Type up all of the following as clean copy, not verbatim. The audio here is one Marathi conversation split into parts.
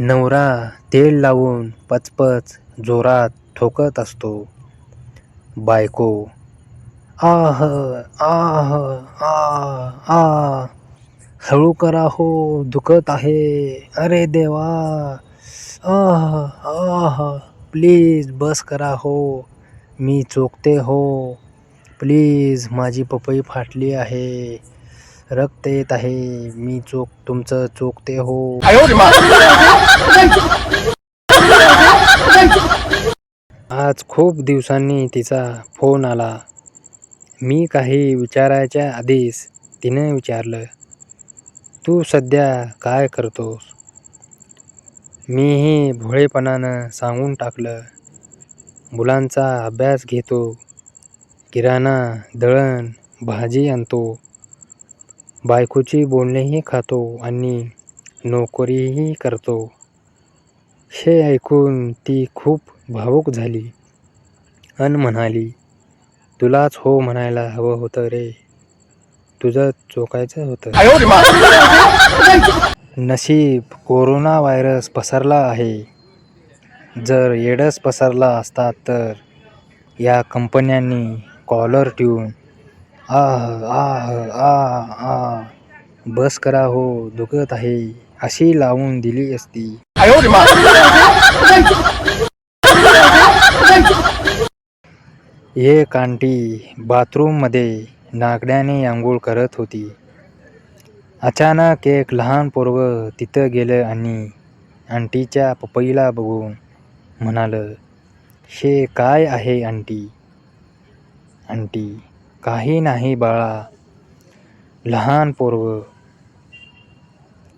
नवरा तेल लावून पचपच जोरात ठोकत असतो. बायको आह आह आ आ हळू करा हो, दुखत आहे. अरे देवा. आह आह प्लीज बस करा हो, मी चोकते हो. प्लीज माझी पपई फाटली आहे, रक्त येत आहे. मी तुमचं चोकते हो. आज खूप दिवसांनी तिचा फोन आला. मी काही विचारायच्या आधीच तिने विचारलं, तू सध्या काय करतोस? मीही भोळेपणानं सांगून टाकलं, मुलांचा अभ्यास घेतो, किराणा दळण भाजी आणतो, बायकोची बोलणेही खातो आणि नोकरीही करतो. हे ऐकून ती खूप भावूक झाली अन म्हणाली, तुलाच हो म्हणायला हवं होतं रे, तुझं चोकायचं होतं. नशीब कोरोना व्हायरस पसरला आहे. जर एड्स पसरला असता तर या कंपन्यांनी कॉलर ट्यून आह आह आह आ बस करा हो, दुखत आहे अशी लावून दिली असती. एक आंटी बाथरूममध्ये नागड्याने आंघोळ करत होती. अचानक एक लहान पोरगं तिथं गेलं आणि आंटीच्या पपईला बघून म्हणालं, हे काय आहे आंटी? आंटी, काही नाही बाळा. लहान पोरगं,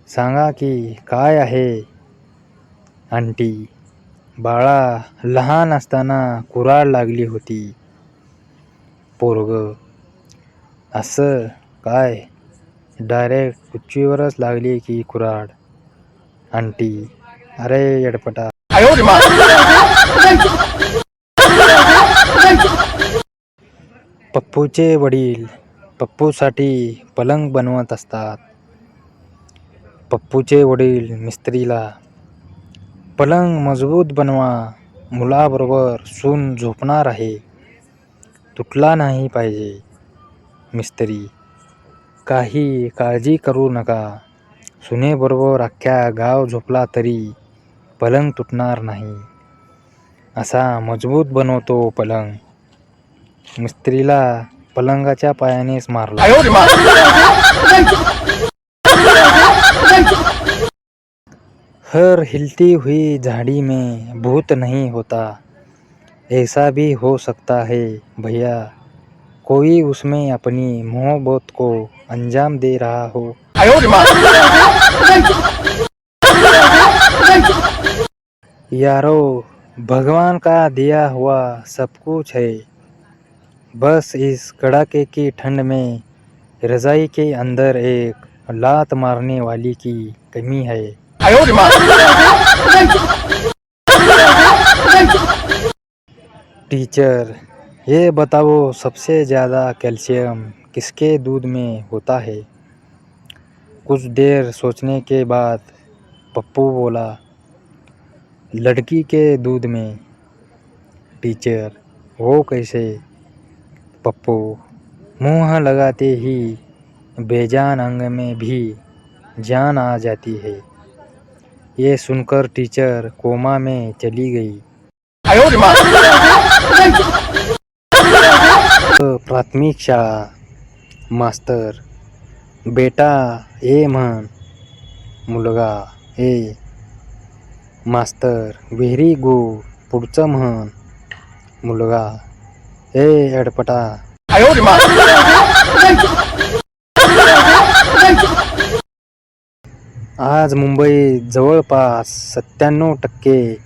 सांगा की काय आहे? आंटी, बाळा लहान असताना कुऱ्हाड लागली होती. पोरगं, असं काय? डायरेक्ट पुच्छीवरच लागली की कुऱ्हाड? आंटी, अरे येडपटा. पप्पूचे वडील पप्पूसाठी पलंग बनवत असतात. पप्पूचे वडील मिस्त्रीला, पलंग मजबूत बनवा, मुलाबरोबर सून झोपणार आहे, तुटला नाही पाहिजे. मिस्त्री, काही काळजी करू नका, सुनेबरोबर अख्ख्या गाव झोपला तरी पलंग तुटणार नाही, असा मजबूत बनवतो पलंग. मिस्त्रीला पलंगाच्या पायानेच मारला. हर हिलती हुई झाड़ी में भूत नहीं होता, ऐसा भी हो सकता है भैया, कोई उसमें अपनी मोहब्बत को अंजाम दे रहा हो. यारो, भगवान का दिया हुआ सब कुछ है, बस इस कड़ाके की ठंड में रजाई के अंदर एक लात मारने वाली की कमी है. टीचर, ये बताओ सबसे ज़्यादा कैल्शियम किसके दूध में होता है? कुछ देर सोचने के बाद पप्पू बोला, लड़की के दूध में. टीचर, वो कैसे? पप्पू, मुँह लगाते ही बेजान अंग में भी जान आ जाती है. ये सुनकर टीचर कोमा में चली गई. प्राथमिक शाळा. मास्तर, बेटा ए म्हण. मुलगा ए. मास्तर, व्हेरी गुड, पुढचं म्हण. मुलगा ए एडपटा. आज मुंबईत जवळपास 97%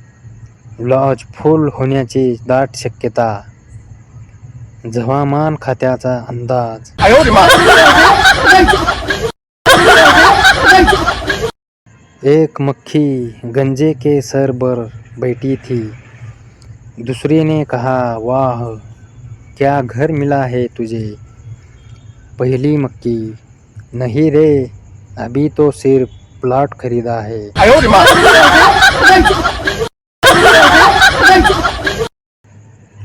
लॉज फुल होण्याची दाट शक्यता. हवामान खात्याचा अंदाज. एक मक्खी गंजे के सर पर बैठी थी. दूसरी ने कहा, वाह क्या घर मिला है तुझे. पहली मक्खी, नहीं रे, अभी तो सिर्फ प्लॉट खरीदा है।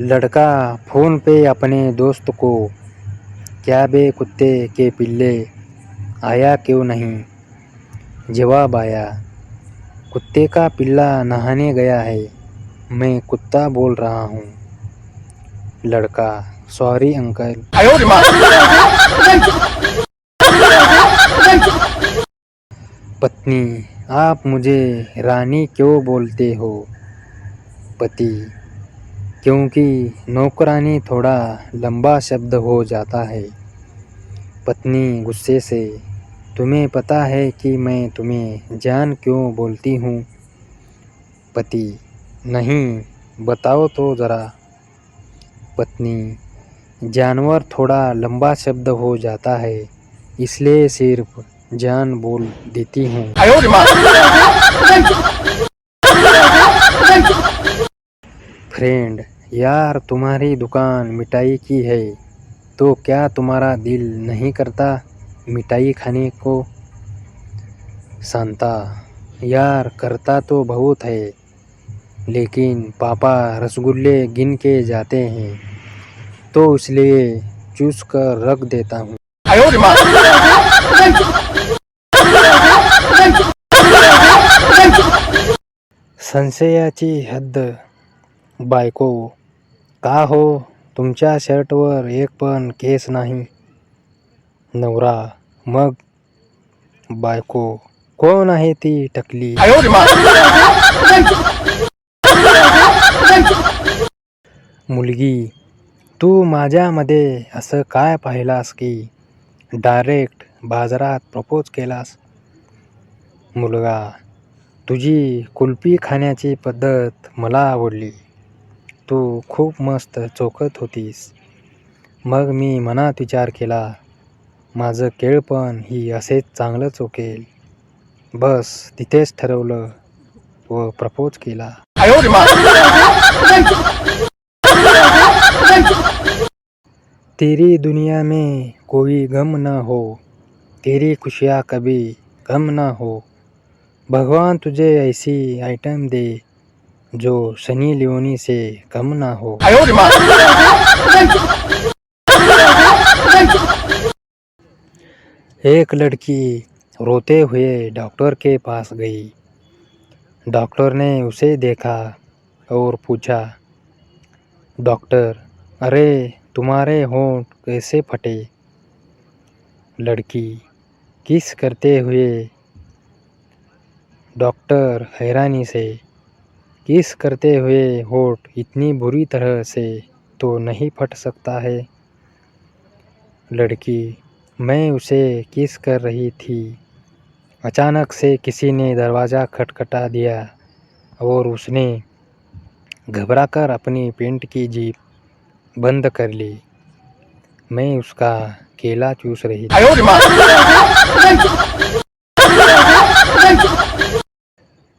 लड़का फ़ोन पे अपने दोस्त को, क्या बे कुत्ते के पिल्ले आया क्यों नहीं? जवाब आया, कुत्ते का पिल्ला नहाने गया है, मैं कुत्ता बोल रहा हूँ। लड़का, सॉरी अंकल। पत्नी, आप मुझे रानी क्यों बोलते हो? पति, क्योंकि नौकरानी थोड़ा लंबा शब्द हो जाता है। पत्नी गुस्से से, तुम्हें पता है कि मैं तुम्हें जान क्यों बोलती हूँ? पति, नहीं, बताओ तो ज़रा। पत्नी, जानवर थोड़ा लंबा शब्द हो जाता है, इसलिए सिर्फ जान बोल देती हूँ। फ्रेंड, यार तुम्हारी दुकान मिठाई की है, तो क्या तुम्हारा दिल नहीं करता मिठाई खाने को? शांता, यार करता तो बहुत है, लेकिन पापा रसगुल्ले गिन के जाते हैं, तो इसलिए चूस कर रख देता हूँ। संशयाची हद्द. बायको, का हो तुमच्या शर्टवर एक पण केस नाही? नवरा, मग? बायको, कोण आहे ती टकली? मुलगी, तू माझ्यामध्ये असं काय पाहिलास की डायरेक्ट बाजारात प्रपोज केलास? मुलगा, तुझी कुल्फी खाण्याची पद्धत मला आवडली. तू खूप मस्त चोखत होतीस. मग मी मनात विचार केला, माझं केळ पण ही असेच चांगलं चोखेल. बस तिथेच ठरवलं व प्रपोज केला. तेरी दुनिया में कोई गम न हो, तेरी खुशियाँ कभी कम न हो. भगवान तुझे ऐसी आइटम दे जो सनी लियोनी से कम ना हो. एक लड़की रोते हुए डॉक्टर के पास गई. डॉक्टर ने उसे देखा और पूछा, डॉक्टर, अरे तुम्हारे होंठ कैसे फटे? लड़की किस करते हुए. डॉक्टर हैरानी से, किस करते हुए होंठ इतनी बुरी तरह से तो नहीं फट सकता है? लड़की, मैं उसे किस कर रही थी. अचानक से किसी ने दरवाज़ा खटखटा दिया और उसने घबराकर अपनी पेंट की जीप बंद कर ली. मैं उसका केला चूस रही थी.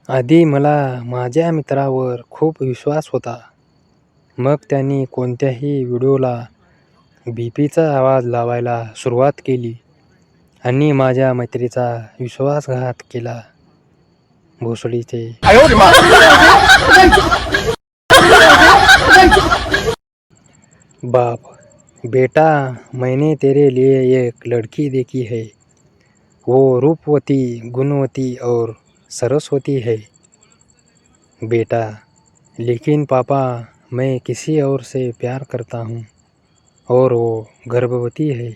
आधी मला माझ्या मित्रावर खूप विश्वास होता. मग त्यांनी कोणत्याही व्हिडिओला बीपीचा आवाज लावायला सुरुवात केली आणि माझ्या मैत्रीचा विश्वासघात केला. भोसडीचे. बाप, बेटा, मैंने तेरे लिए एक लड़की देखी है. वो रूपवती, गुणवती और सरस्वती है. बेटा, लेकिन पापा, मैं किसी और से प्यार करता हूँ और वो गर्भवती है.